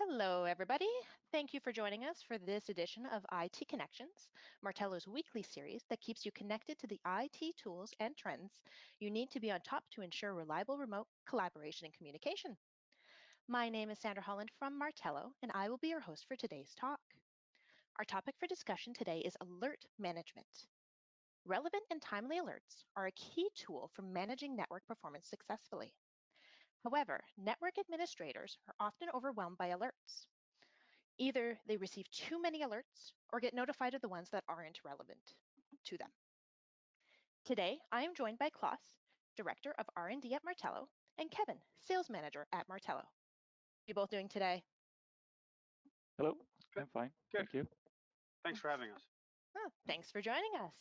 Hello, everybody. Thank you for joining us for this edition of IT Connections, Martello's weekly series that keeps you connected to the IT tools and trends you need to be on top to ensure reliable remote collaboration and communication. My name is Sandra Holland from Martello, and I will be your host for today's talk. Our topic for discussion today is alert management. Relevant and timely alerts are a key tool for managing network performance successfully. However, network administrators are often overwhelmed by alerts. Either they receive too many alerts or get notified of the ones that aren't relevant to them. Today, I am joined by Klaus, Director of R&D at Martello, and Kevin, Sales Manager at Martello. How are you both doing today? Hello, Good. I'm fine. Good. Thank you. Thanks for having us. Oh, thanks for joining us.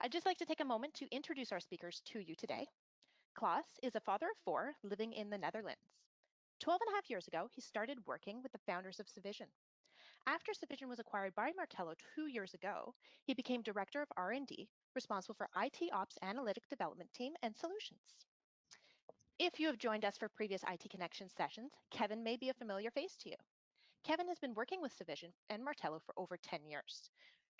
I'd just like to take a moment to introduce our speakers to you today. Klaus is a father of four living in the Netherlands. 12 and a half years ago, he started working with the founders of Civision. After Civision was acquired by Martello 2 years ago, he became Director of R&D, responsible for IT Ops Analytic Development Team and Solutions. If you have joined us for previous IT Connection sessions, Kevin may be a familiar face to you. Kevin has been working with Civision and Martello for over 10 years,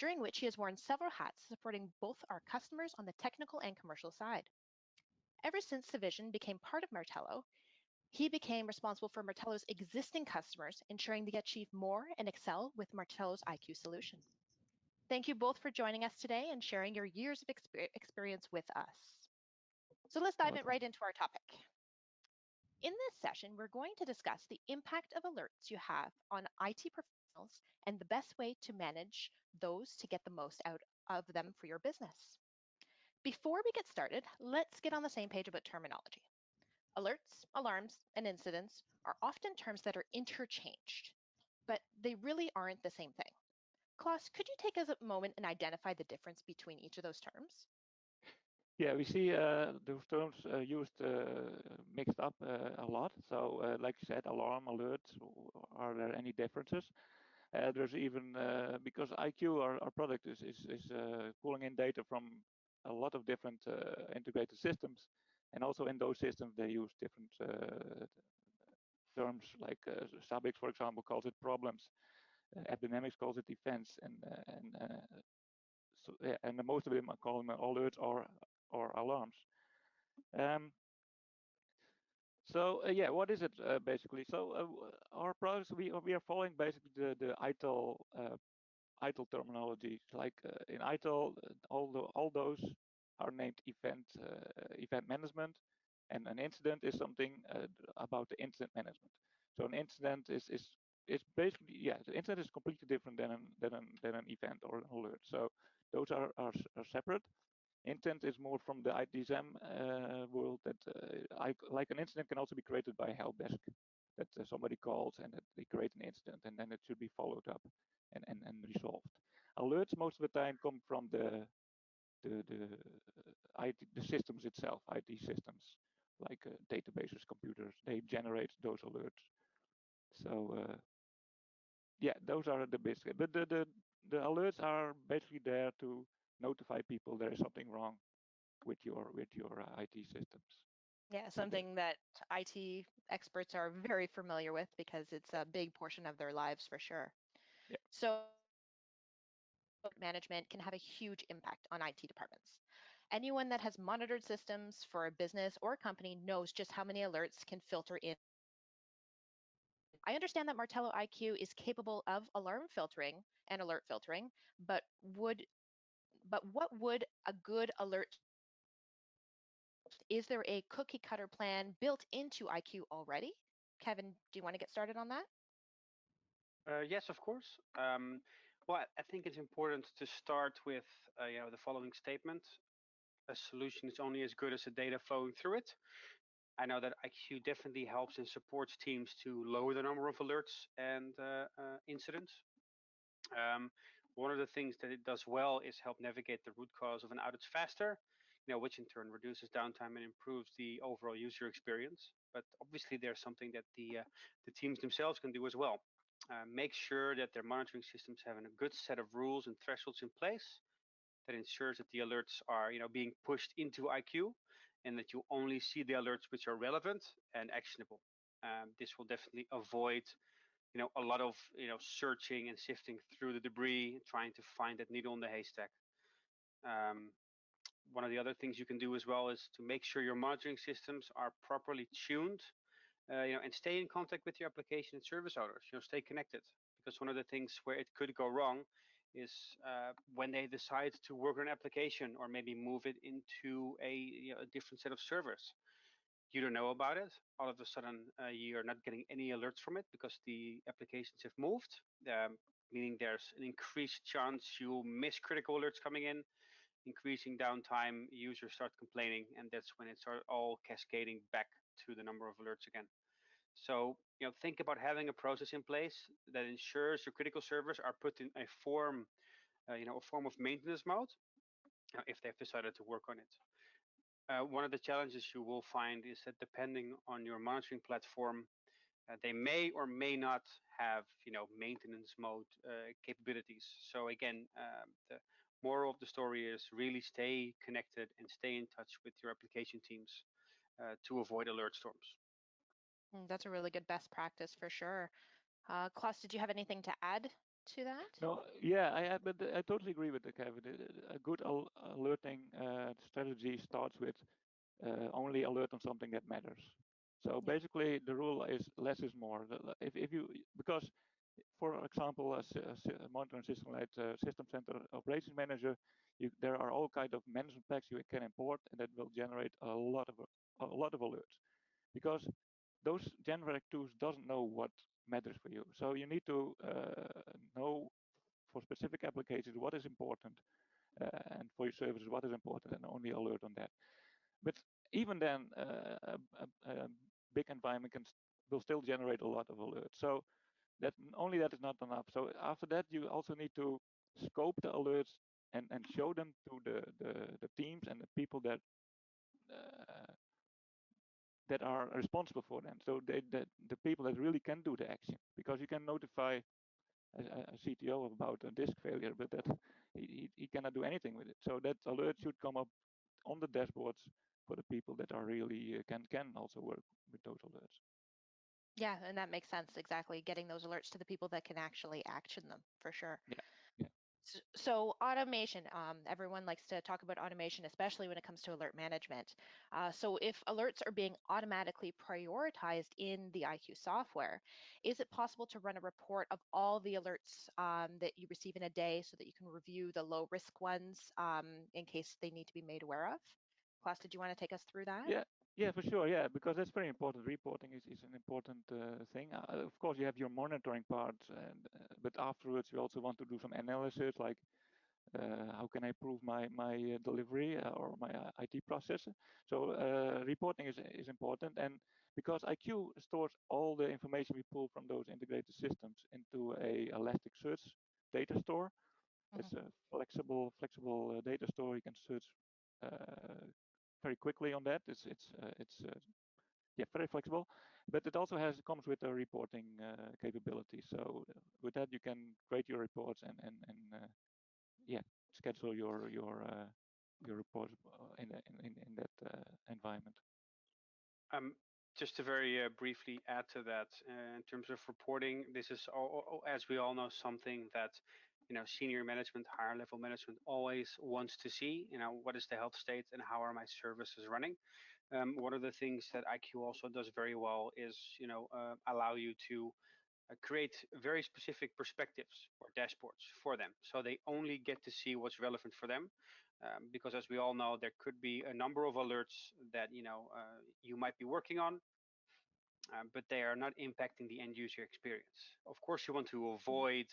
during which he has worn several hats supporting both our customers on the technical and commercial side. Ever since Civision became part of Martello, he became responsible for Martello's existing customers, ensuring they achieve more and excel with Martello's IQ solution. Thank you both for joining us today and sharing your years of experience with us. So let's dive Welcome. right into our topic. In this session, we're going to discuss the impact of alerts you have on IT professionals and the best way to manage those to get the most out of them for your business. Before we get started, let's get on the same page about terminology. Alerts, alarms, and incidents are often terms that are interchanged, but they really aren't the same thing. Klaus, could you take us a moment and identify the difference between each of those terms? Yeah, we see those terms used mixed up a lot. So, like you said, alarm, alert. Are there any differences? There's even because IQ, our product, is pulling in data from a lot of different integrated systems, and also in those systems they use different terms. Like Sabix, for example, calls it problems. AppDynamics calls it events, so, yeah, and most of them are calling alerts or alarms. So yeah, what is it basically? So our products, we are following basically the ITIL terminology. Like in ITIL, all those are named event management, and an incident is something about the incident management. So an incident is basically, yeah, the incident is completely different than an event or an alert. So those are separate. Intent is more from the ITSM world, that like an incident can also be created by a help desk, that somebody calls and that they create an incident, and then it should be followed up and resolved. Alerts most of the time come from the systems itself, IT systems, like databases, computers. They generate those alerts. So yeah, those are the basic. But the alerts are basically there to notify people there is something wrong with your IT systems. Yeah, something that IT experts are very familiar with because it's a big portion of their lives for sure. Yeah. So management can have a huge impact on IT departments. Anyone that has monitored systems for a business or company knows just how many alerts can filter in. I understand that Martello IQ is capable of alarm filtering and alert filtering, but what would a good alert? Is there a cookie cutter plan built into IQ already? Kevin, do you want to get started on that? Yes, of course. Well, I think it's important to start with the following statement: a solution is only as good as the data flowing through it. I know that IQ definitely helps and supports teams to lower the number of alerts and incidents. One of the things that it does well is help navigate the root cause of an outage faster, which in turn reduces downtime and improves the overall user experience. But obviously, there's something that the teams themselves can do as well. Make sure that their monitoring systems have a good set of rules and thresholds in place that ensures that the alerts are being pushed into IQ, and that you only see the alerts which are relevant and actionable. This will definitely avoid a lot of searching and sifting through the debris, trying to find that needle in the haystack. One of the other things you can do as well is to make sure your monitoring systems are properly tuned, and stay in contact with your application and service owners. Stay connected, because one of the things where it could go wrong is when they decide to work on an application or maybe move it into a different set of servers. You don't know about it. All of a sudden, you're not getting any alerts from it because the applications have moved, meaning there's an increased chance you'll miss critical alerts coming in, increasing downtime, users start complaining, and that's when it starts all cascading back to the number of alerts again. So, think about having a process in place that ensures your critical servers are put in a form of maintenance mode if they've decided to work on it. One of the challenges you will find is that depending on your monitoring platform, they may or may not have maintenance mode capabilities. So again, the moral of the story is really stay connected and stay in touch with your application teams to avoid alert storms. That's a really good best practice for sure. Klaus, did you have anything to add to that? No, yeah, but I totally agree with the Kevin. A good alerting strategy starts with only alert on something that matters. So Yeah. basically, the rule is less is more. If you, because for example, a monitoring system like System Center Operations Manager, there are all kind of management packs you can import, and that will generate a lot of alerts, because those generic tools doesn't know what matters for you. So you need to know for specific applications what is important, and for your services what is important, and only alert on that. But even then, a big environment will still generate a lot of alerts. So that only that is not enough. So after that, you also need to scope the alerts and show them to the teams and the people that are responsible for them. So the people that really can do the action, because you can notify a CTO about a disk failure, but that he cannot do anything with it. So that alert should come up on the dashboards for the people that are really can also work with those alerts. Yeah, and that makes sense. Exactly. Getting those alerts to the people that can actually action them for sure. Yeah, yeah. So automation, everyone likes to talk about automation, especially when it comes to alert management. So if alerts are being automatically prioritized in the IQ software, is it possible to run a report of all the alerts that you receive in a day so that you can review the low risk ones in case they need to be made aware of? Klaus, did you want to take us through that? Yeah, for sure. Yeah, because that's very important. Reporting is an important thing. Of course, you have your monitoring part, but afterwards you also want to do some analysis, like how can I improve my delivery or my IT process. So reporting is important, and because IQ stores all the information we pull from those integrated systems into a Elasticsearch data store. It's a flexible data store. You can search very quickly on that. It's yeah, very flexible, but it also comes with a reporting capability. So with that, you can create your reports and yeah, schedule your reports in that environment. Just to very briefly add to that, in terms of reporting, this is as we all know, something that senior management, higher level management always wants to see. What is the health state and how are my services running? One of the things that IQ also does very well is allow you to create very specific perspectives or dashboards for them, so they only get to see what's relevant for them. Because as we all know, there could be a number of alerts that you might be working on, but they are not impacting the end user experience. Of course, you want to avoid,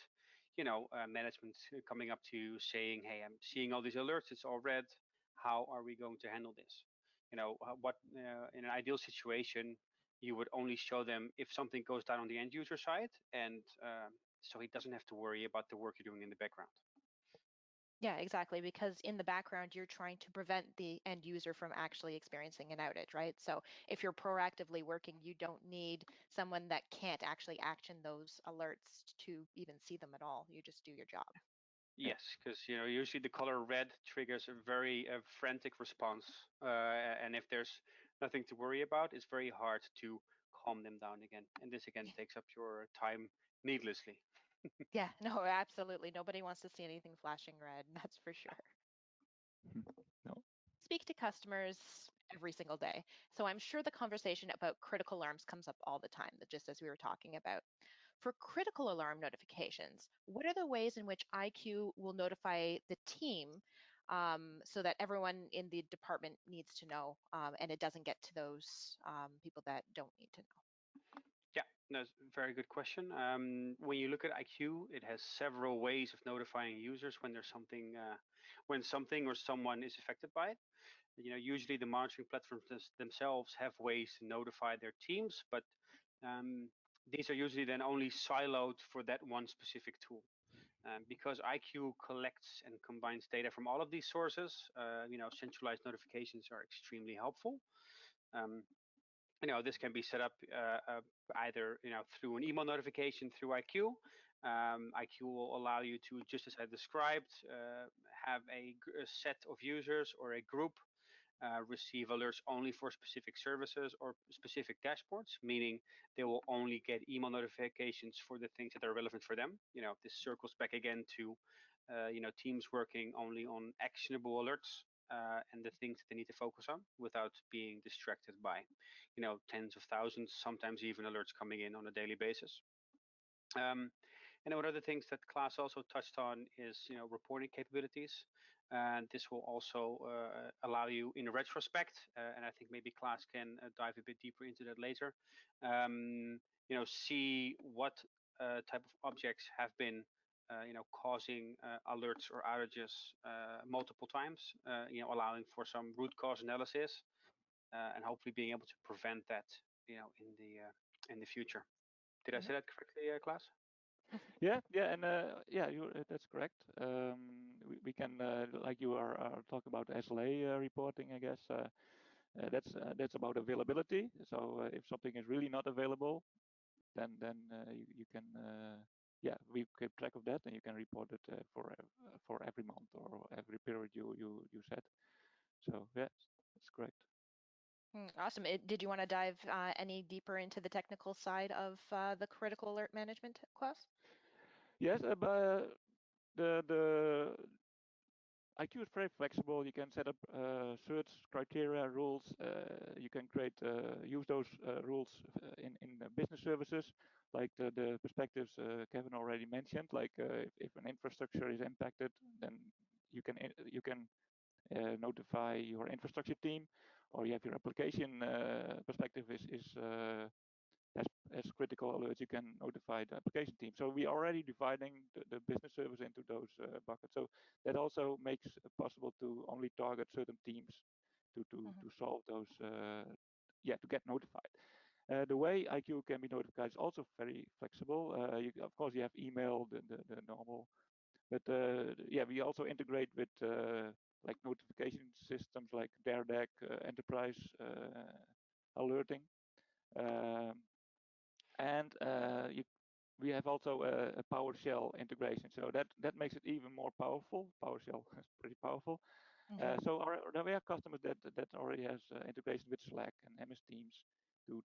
management coming up to you saying, "Hey, I'm seeing all these alerts. It's all red. How are we going to handle this?" What in an ideal situation, you would only show them if something goes down on the end user side, and so he doesn't have to worry about the work you're doing in the background. Yeah, exactly. Because in the background, you're trying to prevent the end user from actually experiencing an outage, right? So if you're proactively working, you don't need someone that can't actually action those alerts to even see them at all. You just do your job. Yeah, Yes, because usually the color red triggers a very frantic response, and if there's nothing to worry about. It's very hard to calm them down again, and this again takes up your time needlessly. Yeah, no, absolutely. Nobody wants to see anything flashing red, that's for sure. No. Speak to customers every single day. So I'm sure the conversation about critical alarms comes up all the time, just as we were talking about. For critical alarm notifications, what are the ways in which IQ will notify the team so that everyone in the department needs to know and it doesn't get to those people that don't need to know? Yeah, that's a very good question. When you look at IQ, it has several ways of notifying users when there's something, when something or someone is affected by it. Usually the monitoring platforms themselves have ways to notify their teams, but these are usually then only siloed for that one specific tool. Because IQ collects and combines data from all of these sources, centralized notifications are extremely helpful. Um, this can be set up either through an email notification through IQ. IQ will allow you to, just as I described, have a set of users or a group receive alerts only for specific services or specific dashboards, meaning they will only get email notifications for the things that are relevant for them. This circles back again to teams working only on actionable alerts and the things that they need to focus on without being distracted by tens of thousands, sometimes even alerts coming in on a daily basis. And one of the things that Klaas also touched on is reporting capabilities. And this will also allow you in retrospect, and I think maybe Klaas can dive a bit deeper into that later, see what type of objects have been causing alerts or outages multiple times, allowing for some root cause analysis and hopefully being able to prevent that in the future. Did I say that correctly, Klaas? Yeah, yeah, and yeah, that's correct. We can, like you are talking about SLA reporting, I guess. That's about availability. So if something is really not available, then you can yeah, we keep track of that, and you can report it for every month or every period you set. So yes, that's correct. Awesome. Did you want to dive any deeper into the technical side of the critical alert management, Klaus? Yes, but the IQ is very flexible. You can set up search criteria, rules. You can use those rules in business services, like the perspectives Kevin already mentioned. Like if an infrastructure is impacted, then you can notify your infrastructure team, or you have your application perspective is as critical alerts, you can notify the application team. So we are already dividing the business service into those buckets. So that also makes it possible to only target certain teams to solve those, yeah, to get notified. The way IQ can be notified is also very flexible. Of course, you have email, the normal, but yeah, we also integrate with like notification systems like DARDEC, enterprise alerting. And we have also a PowerShell integration, so that makes it even more powerful. PowerShell is pretty powerful. So we have customers that already has integration with Slack and MS Teams to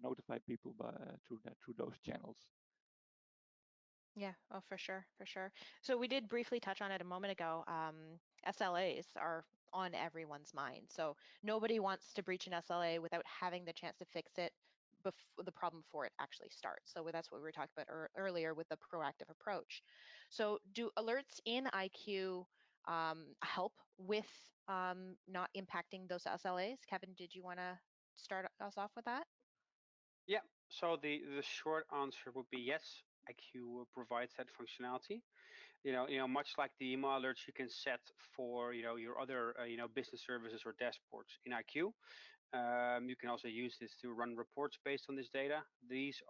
notify people through those channels. Yeah, oh, for sure, for sure. So we did briefly touch on it a moment ago. SLAs are on everyone's mind. So nobody wants to breach an SLA without having the chance to fix it before the problem before it actually starts. So that's what we were talking about earlier with the proactive approach. So do alerts in IQ help with not impacting those SLAs? Kevin, did you want to start us off with that? Yeah, so the short answer would be yes. IQ provides that functionality. Much like the email alerts you can set for your other business services or dashboards in IQ. You can also use this to run reports based on this data. These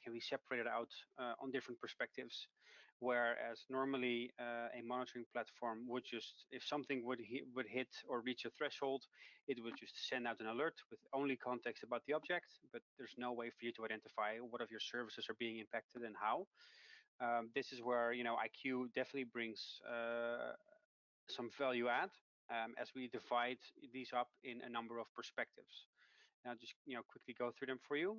can be separated out on different perspectives, whereas normally a monitoring platform would just, if something would hit or reach a threshold, it would just send out an alert with only context about the object, but there's no way for you to identify what of your services are being impacted and how. This is where IQ definitely brings some value add. as we divide these up in a number of perspectives. And I'll just quickly go through them for you.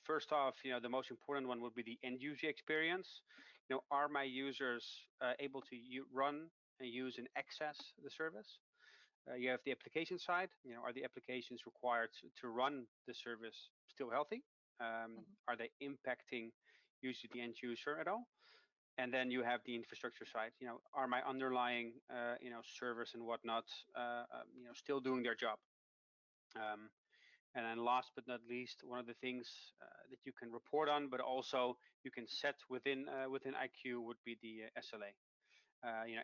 First off, the most important one would be the end user experience. Are my users able to run and use and access the service? You have the application side. Are the applications required to run the service still healthy? Are they impacting usually the end user at all? And then you have the infrastructure side. Are my underlying servers and whatnot still doing their job? And then last but not least, one of the things that you can report on, but also you can set within IQ would be the SLA.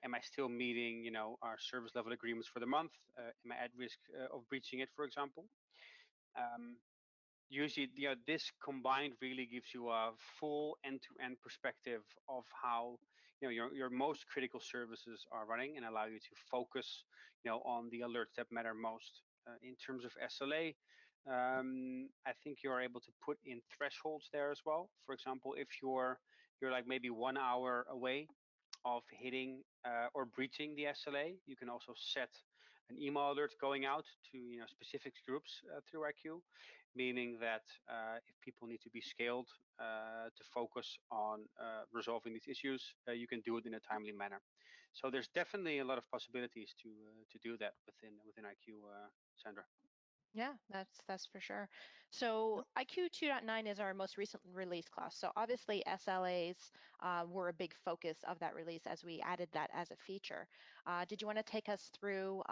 Am I still meeting our service level agreements for the month? Am I at risk of breaching it, for example? Usually, this combined really gives you a full end-to-end perspective of how your most critical services are running and allow you to focus on the alerts that matter most. In terms of SLA, I think you're able to put in thresholds there as well. For example, if you're like maybe 1 hour away of hitting or breaching the SLA, you can also set an email alert going out to specific groups through IQ, meaning that if people need to be scaled to focus on resolving these issues, you can do it in a timely manner. So there's definitely a lot of possibilities to do that within IQ, Sandra. Yeah, that's for sure. So IQ 2.9 is our most recent release class. So obviously SLAs were a big focus of that release as we added that as a feature. Did you want to take us through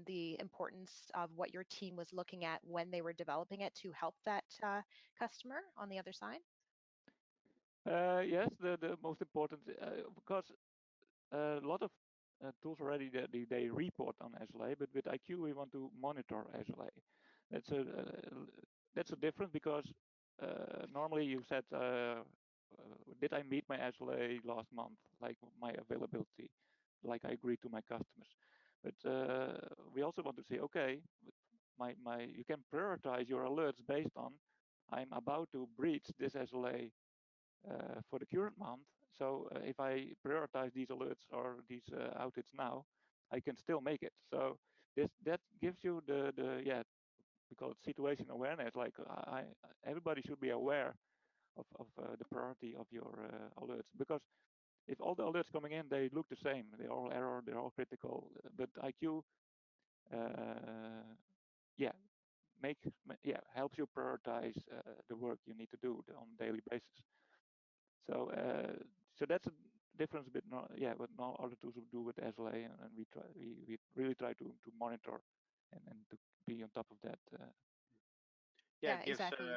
the importance of what your team was looking at when they were developing it to help that customer on the other side? Yes, the most important, because a lot of tools already they report on SLA, but with IQ we want to monitor SLA. That's a difference because normally you said, did I meet my SLA last month, like my availability, like I agreed to my customers. But we also want to say, okay, you can prioritize your alerts based on I'm about to breach this SLA for the current month. So if I prioritize these alerts or these outages now, I can still make it. So that gives you the yeah, we call it situation awareness. Like everybody should be aware of the priority of your alerts, because if all the alerts coming in, they look the same, they're all error, they're all critical, but IQ yeah helps you prioritize the work you need to do on a daily basis. So so that's a difference with what no other tools would do with SLA, and we really try to monitor and to be on top of that. Yeah, Yeah, it gives exactly.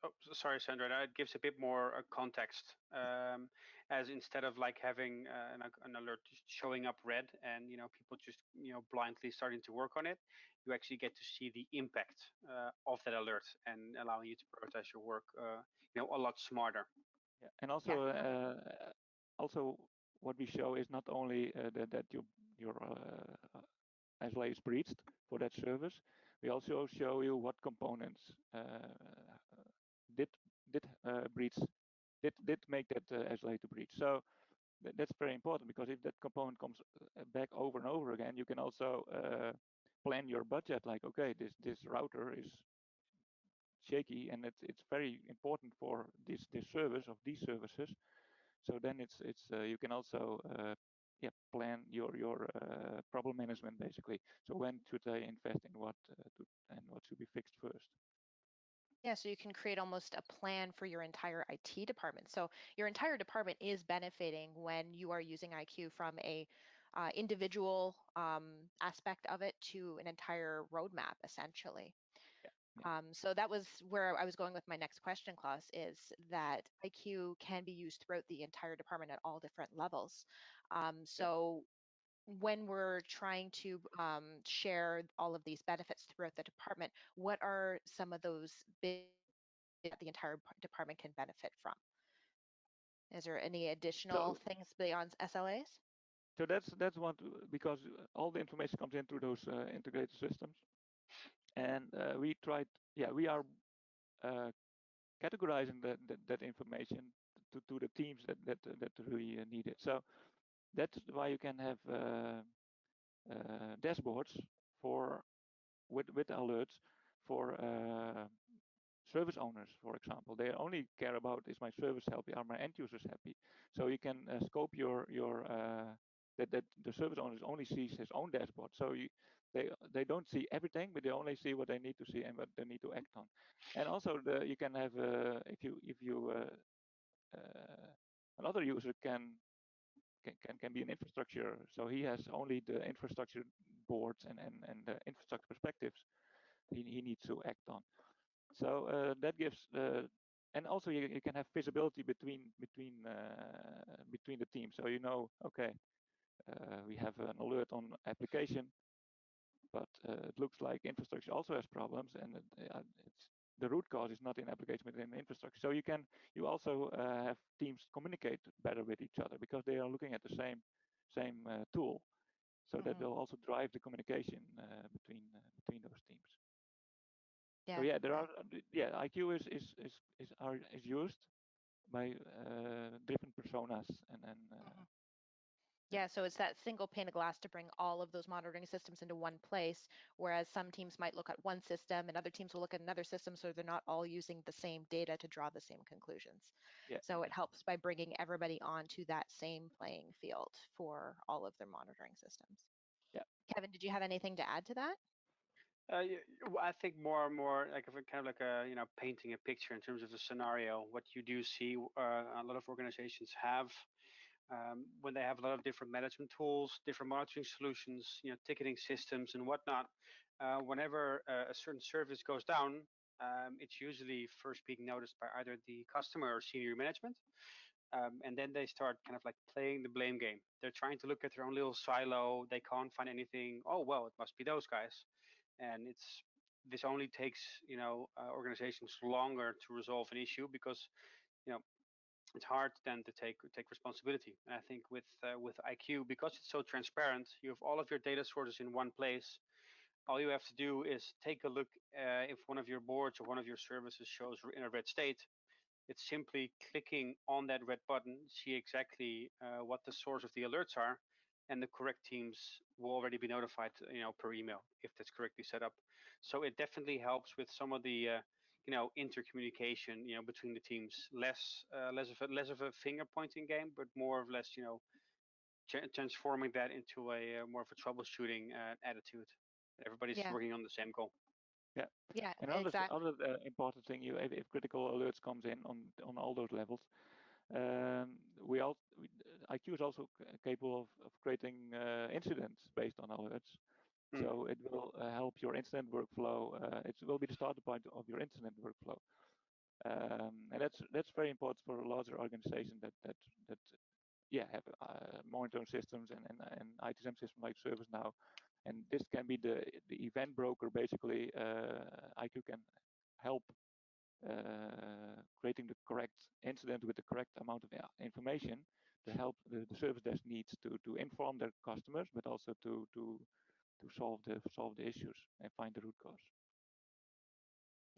oh, sorry, Sandra. It gives a bit more context, as instead of like having an alert just showing up red and people just blindly starting to work on it, you actually get to see the impact of that alert and allowing you to prioritize your work, a lot smarter. Yeah, and Yeah. also what we show is not only that your SLA is breached for that service. We also show you what components did breach, did make that SLA to breach. So that's very important, because if that component comes back over and over again, you can also plan your budget. Like, okay, this router is shaky, and it's very important for this service of these services. So then it's you can also plan your problem management, basically. So when should I invest in what and what should be fixed first? Yeah, so you can create almost a plan for your entire IT department. So your entire department is benefiting when you are using IQ, from a individual aspect of it to an entire roadmap, essentially. Yeah. Yeah. So that was where I was going with my next question, Klaus, is that IQ can be used throughout the entire department at all different levels. So when we're trying to share all of these benefits throughout the department, what are some of those big that the entire department can benefit from? Is there any additional So things beyond SLAs? so that's one, because all the information comes in through those integrated systems, and we tried. Yeah, we are categorizing that information to the teams that really need it. So that's why you can have dashboards with alerts for service owners, for example. They only care about, is my service happy, are my end users happy? So you can scope your that the service owner only sees his own dashboard. So they don't see everything, but they only see what they need to see and what they need to act on. And also you can have if you another user can be an infrastructure. So he has only the infrastructure boards and the infrastructure perspectives he needs to act on. So that gives, and also you can have visibility between the teams. So you know, okay, we have an alert on application, but it looks like infrastructure also has problems, and it's the root cause is not in application but in infrastructure. So you also have teams communicate better with each other because they are looking at the same tool. So that will also drive the communication between those teams. So yeah, there are IQ is used by different personas and Yeah, so it's that single pane of glass to bring all of those monitoring systems into one place, whereas some teams might look at one system and other teams will look at another system, so they're not all using the same data to draw the same conclusions. yeah, So it exactly. helps by bringing everybody onto that same playing field for all of their monitoring systems. Yeah. Kevin, did you have anything to add to that? I think more and more like kind of like a painting a picture in terms of a scenario. What you do see, a lot of organizations have when they have a lot of different management tools, different monitoring solutions, ticketing systems and whatnot. Whenever a certain service goes down, it's usually first being noticed by either the customer or senior management. And then they start kind of like playing the blame game. They're trying to look at their own little silo. They can't find anything. Oh, well, it must be those guys. And this only takes organizations longer to resolve an issue because it's hard then to take responsibility. And I think with IQ, because it's so transparent, you have all of your data sources in one place. All you have to do is take a look if one of your boards or one of your services shows in a red state. It's simply clicking on that red button, see exactly what the source of the alerts are, and the correct teams will already be notified, per email if that's correctly set up. So it definitely helps with some of the, intercommunication, between the teams. Less of a finger pointing game, but more or less, transforming that into a more of a troubleshooting attitude. Everybody's Yeah, working on the same goal. yeah, Another exactly. important thing, if critical alerts comes in on all those levels, IQ is also capable of creating incidents based on alerts. So it will help your incident workflow. It will be the starting point of your incident workflow, and that's very important for a larger organization that have monitoring systems and ITSM systems like ServiceNow. And this can be the event broker. Basically, IQ can help creating the correct incident with the correct amount of information to help the service desk needs to inform their customers, but also to solve the issues and find the root cause.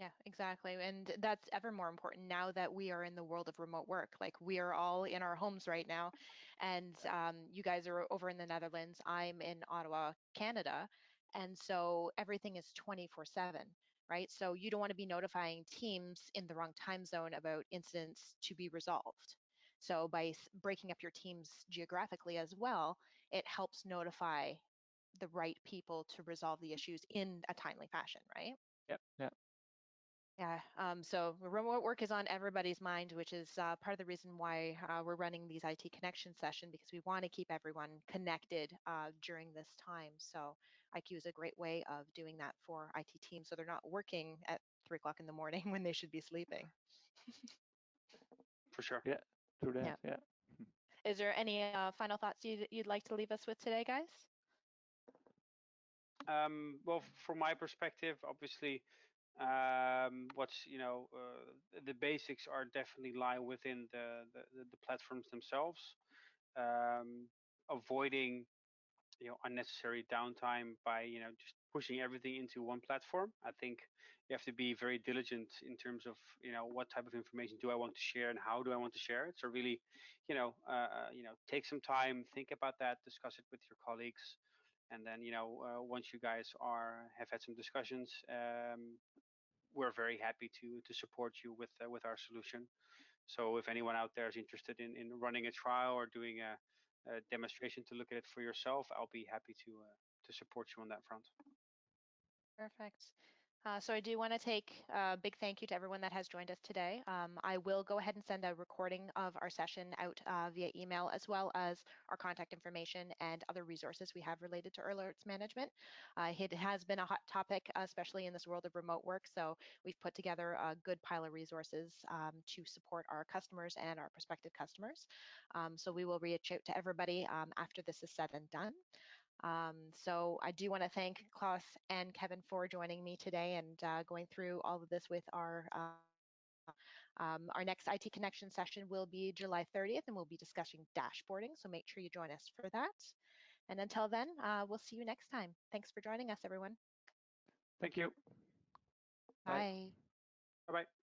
Yeah, exactly. And that's ever more important now that we are in the world of remote work. Like we are all in our homes right now. And you guys are over in the Netherlands. I'm in Ottawa, Canada. And so everything is 24/7, right? So you don't want to be notifying teams in the wrong time zone about incidents to be resolved. So by breaking up your teams geographically as well, it helps notify the right people to resolve the issues in a timely fashion, right? Yep. Yeah. Yeah, so remote work is on everybody's mind, which is part of the reason why we're running these IT connection sessions, because we want to keep everyone connected during this time. So IQ is a great way of doing that for IT teams, so they're not working at 3 o'clock in the morning when they should be sleeping. For sure. Yeah. True Yeah. that. Yeah. Is there any final thoughts you'd like to leave us with today, guys? Well, from my perspective, obviously, what's the basics are definitely lie within the platforms themselves. Avoiding unnecessary downtime by just pushing everything into one platform. I think you have to be very diligent in terms of what type of information do I want to share and how do I want to share it. So really, take some time, think about that, discuss it with your colleagues. And then, once you guys have had some discussions, we're very happy to support you with our solution. So if anyone out there is interested in running a trial or doing a demonstration to look at it for yourself, I'll be happy to support you on that front. Perfect. So I do want to take a big thank you to everyone that has joined us today. I will go ahead and send a recording of our session out via email, as well as our contact information and other resources we have related to alerts management. It has been a hot topic, especially in this world of remote work. So we've put together a good pile of resources to support our customers and our prospective customers. So we will reach out to everybody after this is said and done. So I do want to thank Klaus and Kevin for joining me today and going through all of this with our next IT Connection session will be July 30th, and we'll be discussing dashboarding. So make sure you join us for that. And until then, we'll see you next time. Thanks for joining us, everyone. Thank you. Bye. Bye. Bye-bye.